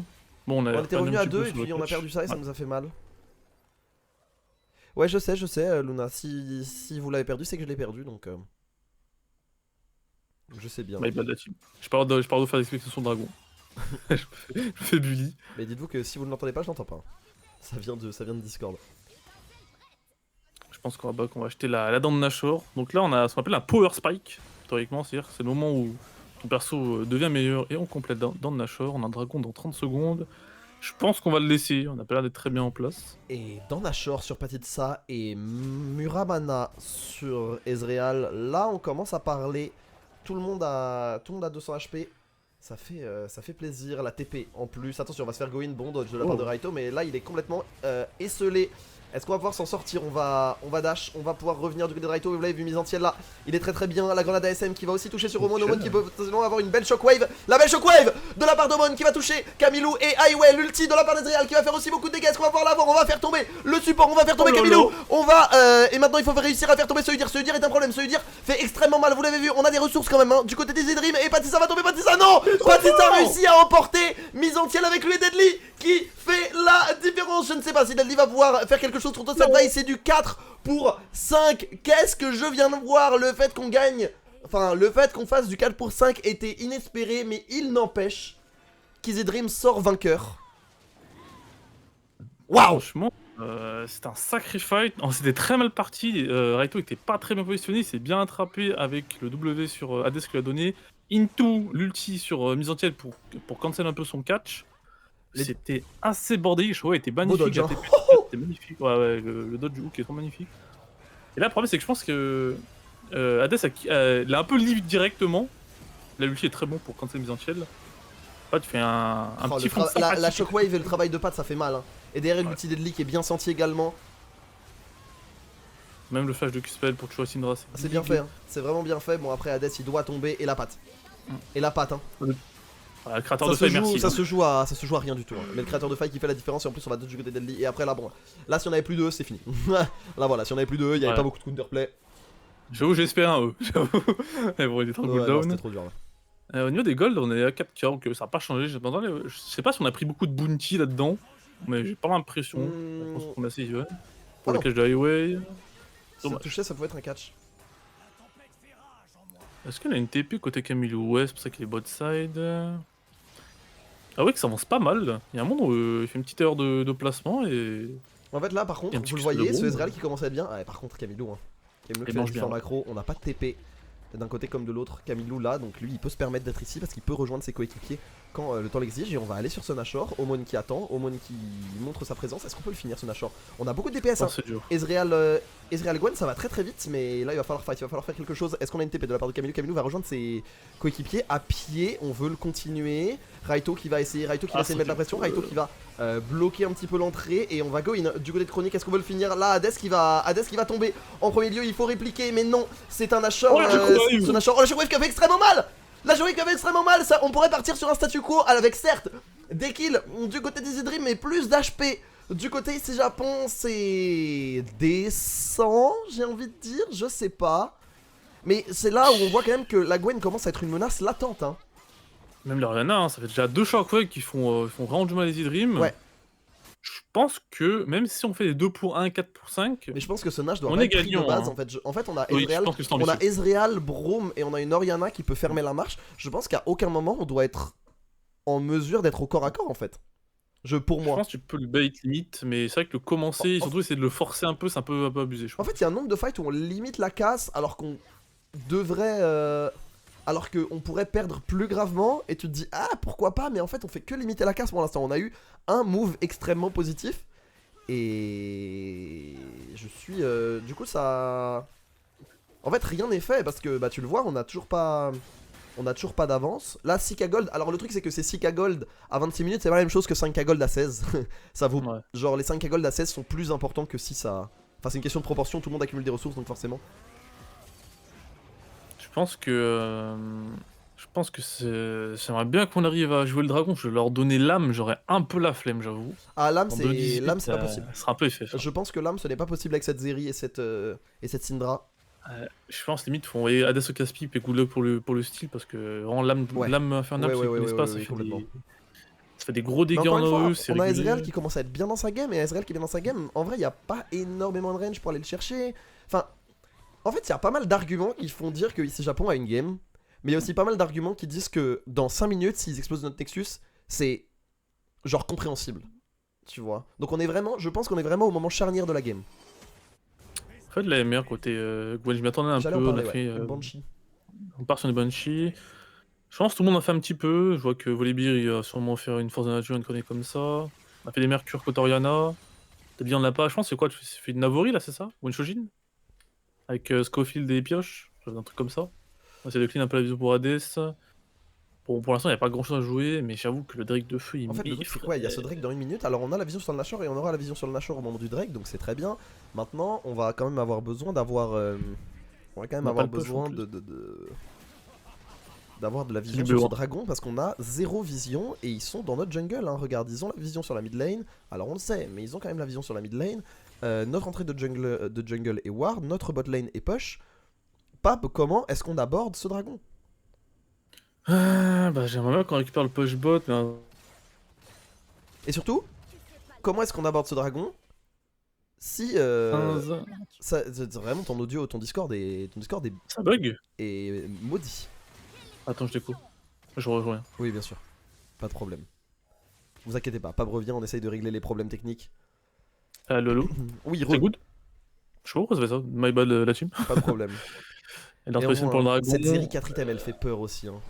Bon, On était revenu à 2 et sur le puis on a catch. perdu ça et ça Ouais. nous a fait mal. Ouais, je sais, Luna. Si vous l'avez perdu, c'est que je l'ai perdu donc. Je sais bien. My bad la team. Je parle de faire l'explication dragon. Je me fais bully. Mais dites-vous que si vous ne l'entendez pas, je l'entends pas. Ça vient de Discord. Je pense qu'on va acheter la dent de Nashor. Donc là, on a ce qu'on appelle un power spike. Théoriquement, c'est-à-dire que c'est le moment où ton perso devient meilleur et on complète dent de Nashor. On a un dragon dans 30 secondes. Je pense qu'on va le laisser. On a pas l'air d'être très bien en place. Et dans Nashor sur Patitsa et Muramana sur Ezreal, là on commence à parler. Tout le monde a 200 HP. Ça fait plaisir, la TP en plus. Attention, on va se faire go in, bon dodge de la part de Raito, mais là il est complètement esselé. Est-ce qu'on va pouvoir s'en sortir? On va dash, on va pouvoir revenir du côté de Raito. Vous l'avez vu, mise entière là. Il est très bien. La grenade ASM qui va aussi toucher sur Omon. Omon qui peut potentiellement avoir une belle shockwave. La belle shockwave de la part d'Omon qui va toucher Camilou et Highway. L'ulti de la part d'Ezreal qui va faire aussi beaucoup de dégâts. Est-ce qu'on va pouvoir l'avoir? On va faire tomber le support. On va faire tomber Camilou. On va. Et maintenant il faut réussir à faire tomber ce Udyr. Ce Udyr est un problème. Ce Udyr fait extrêmement mal. Vous l'avez vu, on a des ressources quand même. Hein, du côté des Dream. Et Patissa va tomber. Patissa, non! Patissa réussit à emporter mise entière avec lui et Deadly qui fait la différence. Je ne sais pas si Deadly va pouvoir faire quelque chose contre cette vaille. C'est du 4 pour 5. Qu'est-ce que je viens de voir? Le fait qu'on gagne, enfin le fait qu'on fasse du 4 pour 5 était inespéré, mais il n'empêche qu'Easy sort vainqueur. Waouh! Franchement, c'était un sacré fight. Oh, c'était très mal parti. Raito était pas très bien positionné. Il s'est bien attrapé avec le W sur Hades qu'il a donné. Into l'ulti sur mise en tielle pour cancel un peu son catch. C'était assez bordélique. Je trouvais était magnifique. Beau dodge, hein. C'était magnifique. Ouais, le dodge du hook est trop magnifique. Et là, le problème, c'est que je pense que Hades l'a un peu leave directement. La l'ulti est très bon pour cancel mise en tielle. Là, tu fais un petit fond la shockwave et le travail de patte, ça fait mal. Hein. Et derrière l'ulti Deadly qui est bien senti également. Même le flash de Q-Spell pour tuer Syndra, c'est bien fait, hein. C'est vraiment bien fait. Bon, après Hades il doit tomber et la patte. Et la patte, hein. Le créateur de faille, merci. Ça se joue à rien du tout. Hein. Mais le créateur de faille qui fait la différence. Et en plus, on va du côté Deadly. Et après, là, bon. Là, si on avait plus d'eux, c'est fini. Là, voilà, si on avait plus d'eux, il n'y avait pas beaucoup de counterplay. J'avoue, j'espère un E. Mais bon, il est trop cooldown. C'était trop dur là. Au niveau des golds, on est à 4K, donc ça n'a pas changé. Je sais pas si on a pris beaucoup de bounty là-dedans. Mais j'ai pas l'impression. Je pense qu'on a 6 pour le catch de Highway. Si ça touchait, ça pouvait être un catch. Est-ce qu'elle a une TP côté Camilou? Ouais, c'est pour ça qu'il est bot side. Ah ouais, que ça avance pas mal. Il y a un moment où il fait une petite erreur de placement et. En fait, là, par contre, vous le voyez, ce Ezreal qui commence à être bien. Ouais, par contre, Camilou, hein. Camilou qui fait un différent macro, on n'a pas de TP d'un côté comme de l'autre. Camilou là, donc lui il peut se permettre d'être ici parce qu'il peut rejoindre ses coéquipiers quand le temps l'exige. Et on va aller sur ce Nashor. Omon qui attend, Omon qui montre sa présence. Est-ce qu'on peut le finir ce Nashor? On a beaucoup de DPS. Hein. Ezreal Gwen, ça va très vite, mais là il va falloir fight, il va falloir faire quelque chose. Est-ce qu'on a une TP de la part de Camilou? Camilou va rejoindre ses coéquipiers à pied. On veut le continuer. Raito qui va essayer, de mettre la pression. Raito qui va bloquer un petit peu l'entrée et on va go in du côté de Chronique. Est-ce qu'on veut le finir? Là, Hades qui va tomber en premier lieu. Il faut répliquer, mais non, c'est un Nashor. Oh, la shockwave qui a fait extrêmement mal. La shockwave qui a fait extrêmment mal. Ça, on pourrait partir sur un statu quo avec certes des kills du côté des Dream, mais plus d'HP. Du côté ici Japon, c'est décent, j'ai envie de dire, je sais pas. Mais c'est là où on voit quand même que la Gwen commence à être une menace latente. Hein. Même l'Ariana, hein, ça fait déjà 2 Shockwaves qui font vraiment du mal à les Dream. Ouais. Je pense que même si on fait les 2 pour 1, 4 pour 5. Mais je pense que ce Nash doit pas être pris de base. Hein. En fait, on a Ezreal, Ezreal, Braum et on a une Orianna qui peut fermer la marche. Je pense qu'à aucun moment on doit être en mesure d'être au corps à corps en fait. Pour moi. Je pense que tu peux le bait limite, mais c'est vrai que le commencer, surtout essayer de le forcer un peu, c'est un peu abusé. Je en fait, il y a un nombre de fights où on limite la casse alors qu'on devrait. Alors qu'on pourrait perdre plus gravement et tu te dis ah pourquoi pas, mais en fait on fait que limiter la casse pour l'instant. On a eu un move extrêmement positif et je suis du coup ça. En fait rien n'est fait parce que bah tu le vois, on a toujours pas d'avance. Là 6k gold, alors le truc c'est que c'est 6k gold à 26 minutes, c'est pas la même chose que 5k gold à 16. Ça vaut genre les 5k gold à 16 sont plus importants que 6 à. Enfin c'est une question de proportion, tout le monde accumule des ressources donc forcément. Je pense que j'aimerais bien qu'on arrive à jouer le dragon. Je vais leur donner l'âme, j'aurais un peu la flemme, j'avoue. Ah, l'âme, c'est pas possible. Ce sera un peu FF. Je pense que l'âme, ce n'est pas possible avec cette Zeri et cette Syndra. Je pense limite faut envoyer Hades au casse-pipe et Good Luck pour le style parce que vraiment Ouais. l'âme infernale, Ouais, ceux ouais, qui ouais, connaissent ouais, pas, ouais, ouais, complètement. ça fait des gros Mais dégâts encore en une fois, AOE, c'est on a Ezreal régulier. qui commence à être bien dans sa game, et Ezreal qui est bien dans sa game, en vrai, il n'y a pas énormément de range pour aller le chercher. Enfin, en fait, il y a pas mal d'arguments qui font dire que ici Japon a une game, mais il y a aussi pas mal d'arguments qui disent que dans 5 minutes, s'ils explosent notre Nexus, c'est genre compréhensible. Tu vois. Donc on est vraiment, je pense qu'on est vraiment au moment charnière de la game. En fait, la MR côté Gwen, je m'y attendais un J'allais en peu, on a parler, ouais. fait Banshee. on part sur les Banshee. Je pense que tout le monde en fait un petit peu. Je vois que Volibear il va sûrement faire une force de nature, une connerie comme ça. On a fait des Mercure côté Oriana. T'as dit on l'a pas, je pense c'est quoi? Tu fais une Navori là, c'est ça? Ou une Shojin? Avec Scofield et Pioche, un truc comme ça. On va essayer de clean un peu la vision pour Hades. Bon, pour l'instant, il n'y a pas grand chose à jouer, mais j'avoue que le Drake de feu, il En fait, le truc, c'est quoi? Il y a ce Drake dans une minute. Alors, on a la vision sur le Nashor et on aura la vision sur le Nashor au moment du Drake, donc c'est très bien. Maintenant, on va quand même avoir besoin d'avoir. On va quand même On a pas avoir le push en besoin plus. d'avoir de la vision Du sur ce BO1. dragon parce qu'on a zéro vision et ils sont dans notre jungle. Hein. Regarde, ils ont la vision sur la mid lane. Alors, on le sait, mais ils ont quand même la vision sur la mid lane. Notre entrée de jungle est ward, notre bot lane est push. Pape, comment est-ce qu'on aborde ce dragon? Ah, bah j'aimerais bien qu'on récupère le push bot, mais Et surtout, comment est-ce qu'on aborde ce dragon si 15... vraiment ton audio, ton Discord est Ça bug? est maudit. Attends, je découvre. Je rejoins. Oui, bien sûr, pas de problème. Vous inquiétez pas, Pab revient, on essaye de régler les problèmes techniques. Lolo. Oui, C'est good? Je sais pas pourquoi ça fait ça. My bad la team. pas de problème. Et l'impression pour le dragon. Cette série 4 items, elle fait peur aussi. Hein.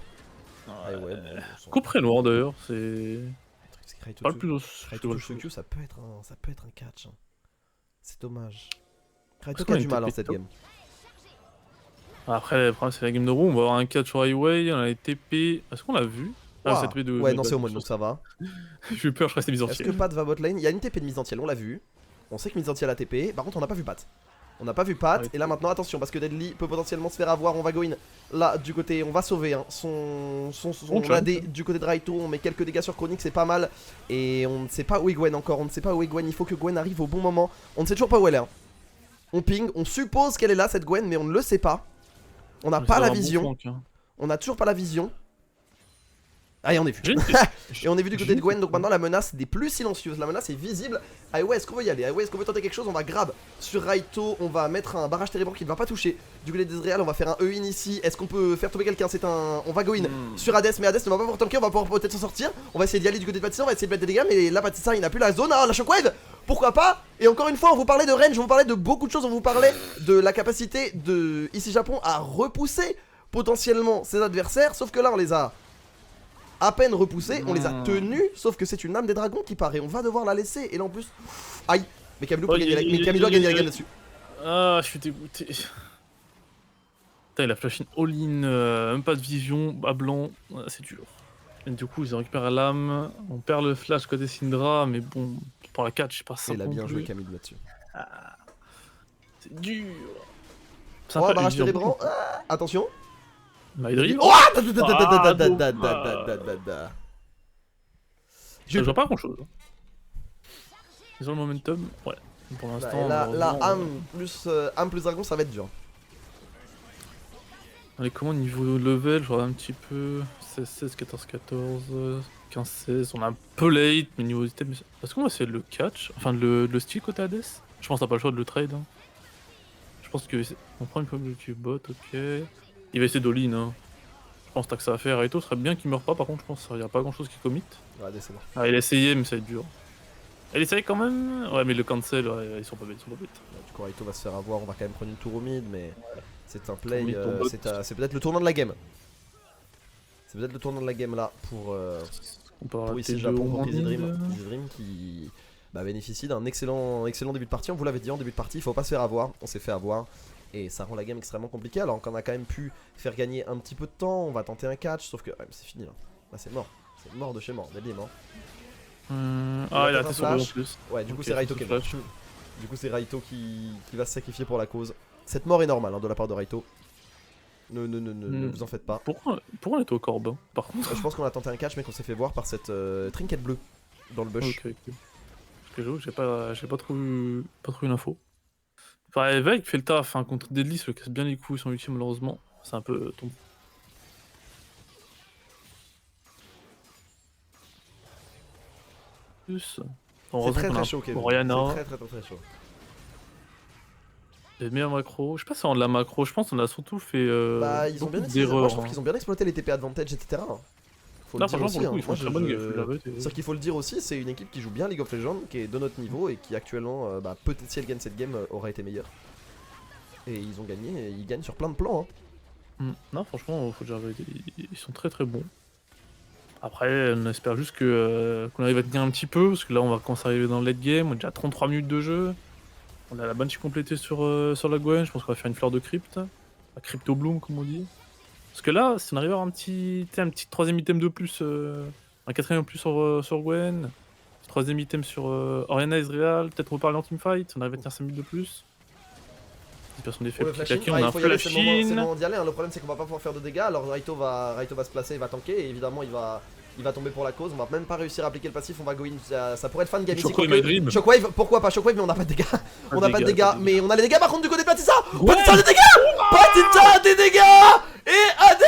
Ah ouais, bon, Coupe très loin d'ailleurs, c'est. Pas le plus Raito Q, ça peut être un catch. Hein. C'est dommage. Raito Est-ce qui a qu'on a du une mal en TP cette top? game. Après, le problème c'est la game de roue, on va avoir un catch sur highway, on a les TP. Est-ce qu'on l'a vu? Ah, Ouah. cette TP de. Ouais, non, c'est au mode, donc ça va. J'ai eu peur, je restais mise en Est-ce ciel. que Pat va bot lane? Il y a une TP de mise en ciel, on l'a vu. On sait que mise en ciel a TP. Par contre, on n'a pas vu Pat. On n'a pas vu Pat. Ouais. Et là maintenant, attention, parce que Deadly peut potentiellement se faire avoir. On va go in là du côté. On va sauver hein, son AD du côté de Raito. On met quelques dégâts sur Chronic, c'est pas mal. Et on ne sait pas où est Gwen encore. On ne sait pas où est Gwen. Il faut que Gwen arrive au bon moment. On ne sait toujours pas où elle est. Hein. On ping. On suppose qu'elle est là, cette Gwen, mais on ne le sait pas. On n'a pas la vision. On n'a toujours pas la vision. Ah et on est vu. Et on est vu du côté de Gwen, donc maintenant la menace n'est plus silencieuse, la menace est visible. Ah ouais, est-ce qu'on veut y aller? Ah ouais, est-ce qu'on veut tenter quelque chose? On va grab sur Raito, on va mettre un barrage téléphone qui ne va pas toucher. Du côté d'Ezreal, on va faire un E-in ici. Est-ce qu'on peut faire tomber quelqu'un? C'est un... On va go in sur Hades, mais Hades ne va pas pouvoir tanker, on va pouvoir peut-être s'en sortir. On va essayer d'y aller du côté de Patissa, on va essayer de mettre des dégâts, mais là Patissa il n'a plus la zone. Ah la shockwave, pourquoi pas? Et encore une fois, on vous parlait de range, on vous parlait de beaucoup de choses, on vous parlait de la capacité de ici Japon à repousser potentiellement ses adversaires, sauf que là on les a à peine repoussés, on les a tenus, sauf que c'est une âme des dragons qui paraît, on va devoir la laisser, et là en plus, aïe, mais Camilo a gagné la game là-dessus. Ah, je suis dégoûté. Putain, il a flash in all-in, même pas de vision, bas blanc, c'est dur. Et du coup, ils récupèrent l'âme, on perd le flash côté Syndra, mais bon, pour la catch, c'est pas ça. Il a bien joué Camilo là-dessus. Ah, c'est dur. Oh, barrage télébrant, attention. Maïdri. Oh, je vois pas grand chose. Ils ont le momentum, ouais. Pour l'instant. La âme plus dragon, ça va être dur. Allez, comment niveau level? Je regarde un petit peu. 16, 16, 14, 14, 15, 16. On a un peu late, mais niveau item. Est-ce qu'on va essayer le catch? Enfin, le style côté Hades? Je pense que t'as pas le choix de le trade. Hein. Je pense que. On prend une pomme de bot, ok. Il va essayer d'all-in. Hein. Je pense que t'as que ça à faire. Raito serait bien qu'il meurt pas, par contre, je pense qu'il n'y a pas grand chose qui commit. Ouais, c'est bon. Ah, il a essayé, mais ça va être dur. Elle essaye quand même? Ouais, mais le cancel, ouais, ils sont pas bêtes, ils sont pas bêtes. Du coup, Raito va se faire avoir, on va quand même prendre une tour au mid, mais c'est un play, c'est peut-être le tournant de la game. C'est peut-être le tournant de la game là pour ici Japon, pour Easy Dream qui bénéficie d'un excellent début de partie. On vous l'avait dit en début de partie, il faut pas se faire avoir, on s'est fait avoir. Et ça rend la game extrêmement compliquée alors qu'on a quand même pu faire gagner un petit peu de temps. On va tenter un catch, sauf que c'est fini là. Là c'est mort. C'est mort de chez mort. Deadly est mort. Ah, il a été sauvé en plus. Ouais, du coup c'est Raito qui est mort. Du coup c'est Raito qui va se sacrifier pour la cause. Cette mort est normale hein, de la part de Raito. Ne vous en faites pas. Pourquoi on est au corbe par contre? Je pense qu'on a tenté un catch mais qu'on s'est fait voir par cette trinket bleue dans le bush. Ok. Parce que j'avoue, j'ai pas trop eu l'info. Enfin, Veg fait le taf, hein, contre Deadly, se le casse bien les couilles, son ultime malheureusement. C'est un peu ton. Plus. C'est très très chaud, Kevin. Oriana. C'est très chaud. Les meilleurs macros. Je sais pas si on a de la macro, je pense qu'on a surtout fait. Bah, ils ont bien d'erreurs. Moi, je trouve qu'ils ont bien exploité les TP advantage, etc. Faut le dire aussi. Pour le coup, ils font une très bonne game. C'est qu'il faut le dire aussi, c'est une équipe qui joue bien League of Legends, qui est de notre niveau et qui actuellement, peut-être si elle gagne cette game, aura été meilleure. Et ils ont gagné, et ils gagnent sur plein de plans. Non, franchement, faut dire la vérité, ils sont très très bons. Après, on espère juste que qu'on arrive à tenir un petit peu, parce que là, on va commencer à arriver dans le late game. On a déjà 33 minutes de jeu. On a la banshee complétée sur la Gwen. Je pense qu'on va faire une fleur de crypt. La crypto bloom, comme on dit. Parce que là, si on arrive à avoir un petit troisième item de plus, un quatrième de plus sur Gwen, un troisième item sur Oriana Ezreal, peut-être reparler en teamfight, on arrive à tenir 5 minutes de plus. 10 personnes d'effet, on a un flash-in. C'est le moment d'y aller, hein. Le problème c'est qu'on va pas pouvoir faire de dégâts, alors Raito va se placer, il va tanker, et évidemment il va tomber pour la cause, on va même pas réussir à appliquer le passif, on va go in, ça pourrait être fan game ici. Shockwave, pourquoi pas Shockwave, mais on n'a pas de dégâts. On n'a pas de dégâts, mais on a les dégâts par contre du côté de Platissa. Platissa des dégâts. Platissa des dégâts. Et Hades,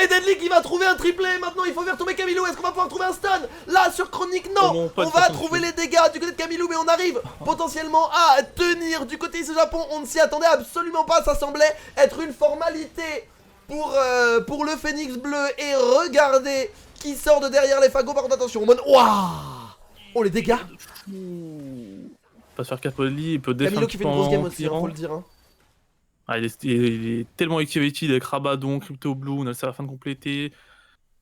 et Deadly qui va trouver un triplé. Maintenant il faut faire tomber Camilo, est-ce qu'on va pouvoir trouver un stun? Là sur Chronique, non. On va trouver les dégâts du côté de Camilo, mais on arrive potentiellement à tenir du côté du Japon. On ne s'y attendait absolument pas, ça semblait être une formalité pour le Phoenix bleu. Et regardez qui sort de derrière les fagots. Par contre attention, Omon. Waouh. Oh les dégâts. Pas se faire Capoli, il peut défendre. Camilo qui fait une grosse game aussi, faut le dire. Ah, il est tellement activated avec Rabadon, Crypto Blue, on a le Séraphin de compléter.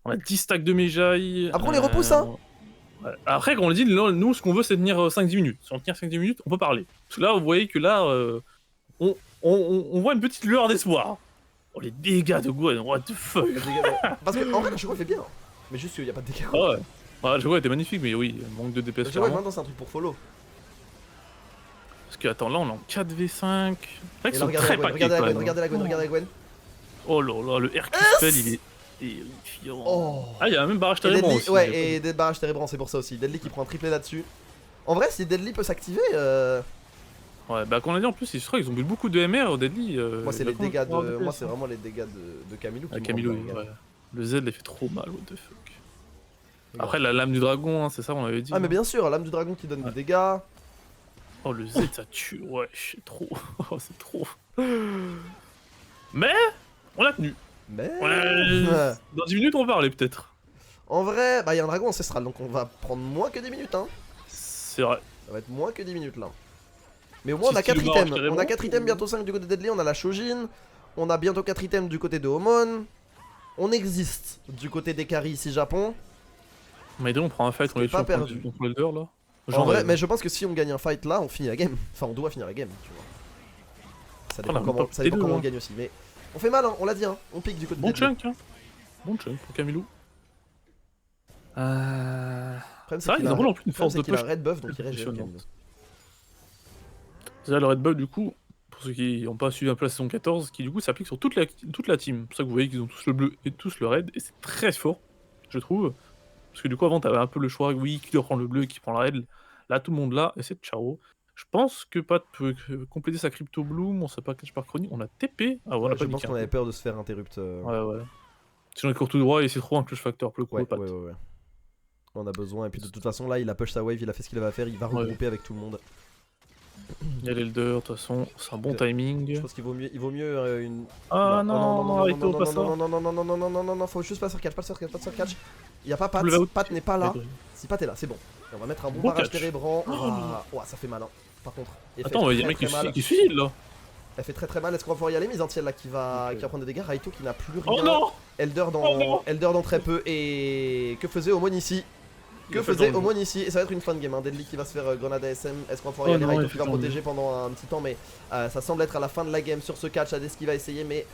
On a 10 stacks de Mejai. Après on les repousse, hein. Ouais. Après, quand on le dit, nous ce qu'on veut c'est tenir 5-10 minutes. Si on tient 5-10 minutes, on peut parler. Parce que là, vous voyez que là, on voit une petite lueur d'espoir. Oh les dégâts de Gwen, what the fuck. Parce que en vrai, la Shockwave fait bien. Mais juste qu'il n'y a pas de dégâts. Ah ouais. La Shockwave était magnifique, mais oui, manque de DPS. La Shockwave maintenant c'est un truc pour follow. Parce que attends, là on est en 4v5. Et là, regardez la Gwen. Oh là là, le R qui spell il est terrifiant. Oh. Ah, il y a même barrage Térébrant aussi. Ouais, et des barrages Térébrant, c'est pour ça aussi. Deadly qui prend un triplé là-dessus. En vrai, si Deadly peut s'activer. Ouais, bah qu'on a dit en plus, je crois qu'ils ont bu beaucoup de MR au Deadly. Moi, c'est les dégâts de. Moi, c'est vraiment les dégâts de Camilo. Camilo, ouais. Le Z les fait trop mal, what the fuck. Après, la lame du dragon, hein, c'est ça, on avait dit. Ah, mais bien sûr, la lame du dragon qui donne des dégâts. Oh le Z ça tue, ouais, c'est trop, oh, c'est trop. Mais on l'a tenu. Mais dans 10 minutes on va parler peut-être. En vrai, bah il y a un dragon ancestral donc on va prendre moins que 10 minutes hein. C'est vrai. Ça va être moins que 10 minutes là. Mais au moins on a 4 items, on a 4 items, bientôt 5 du côté de Deadly, on a la Shojin, on a bientôt 4 items du côté de Omon. On existe du côté des carries ici Japon. Mais on prend un fight, on est pas perdu contre l'Elder là. En vrai, mais je pense que si on gagne un fight là, on finit la game. Enfin, on doit finir la game, tu vois. Ça dépend comment on gagne aussi. Mais on fait mal, hein, on l'a dit, hein. On pique du côté de Bon chunk, hein. Bon chunk pour Camilo. C'est vrai, ils ont plus une force de push. Il a un red buff, donc il reste Camilo. C'est là le red buff, du coup, pour ceux qui n'ont pas suivi un peu la saison 14, qui du coup s'applique sur toute la team. C'est pour ça que vous voyez qu'ils ont tous le bleu et tous le red. Et c'est très fort, je trouve. Parce que du coup, avant, t'avais un peu le choix, oui, qui doit prendre le bleu et qui prend la red. Là, tout le monde là, et c'est ciao. Je pense que Pat peut compléter sa Crypto Bloom, on sait pas catch par chronique, on a TP. Ah ouais, je pense qu'on avait peur de se faire interrupt. Ouais. Sinon, il court tout droit et c'est trop un clutch factor pour le coup. Ouais. On a besoin, et puis de toute façon, là, il a push sa wave, il a fait ce qu'il avait à faire, il va regrouper avec tout le monde. Il y a l'Elder, de toute façon, c'est un bon timing. Je pense qu'il vaut mieux une. Ah non, Raito, pas ça. Non, faut juste pas sur catch, Il y a pas Pat, Pat n'est pas là. Si Pat est là, c'est bon. Et on va mettre un bon barrage Térébrant. Oh, ça fait mal, hein. Par contre. Attends, il y a un mec qui suit là. Elle fait très mal, est-ce qu'on va pouvoir y aller? Misantiel là qui va prendre des dégâts, Raito qui n'a plus rien. Oh non. Elder dans très peu, et que faisait Omon ici? Que faisait Omon ici? Et ça va être une fin de game, hein. Deadly qui va se faire grenade ASM. Est-ce qu'on va pouvoir y aller? Raito qui va protéger pendant un petit temps, mais ça semble être à la fin de la game sur ce catch. Hades qui va essayer, mais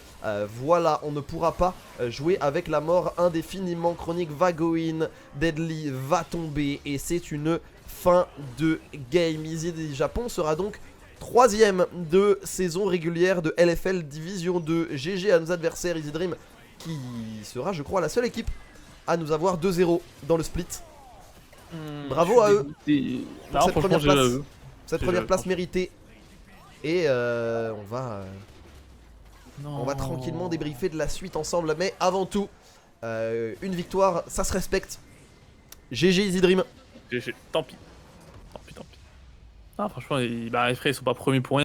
voilà, on ne pourra pas jouer avec la mort indéfiniment. Chronique va go in, Deadly va tomber, et c'est une fin de game. Easy Japon sera donc 3ème de saison régulière de LFL Division 2. GG à nos adversaires, Easy Dream qui sera, je crois, la seule équipe à nous avoir 2-0 dans le split. Bravo à eux pour cette première place méritée. Et on va tranquillement débriefer de la suite ensemble. Mais avant tout, une victoire, ça se respecte. GG Easy Dream. GG, tant pis. Ah, franchement, les frères, ils sont pas premiers pour rien.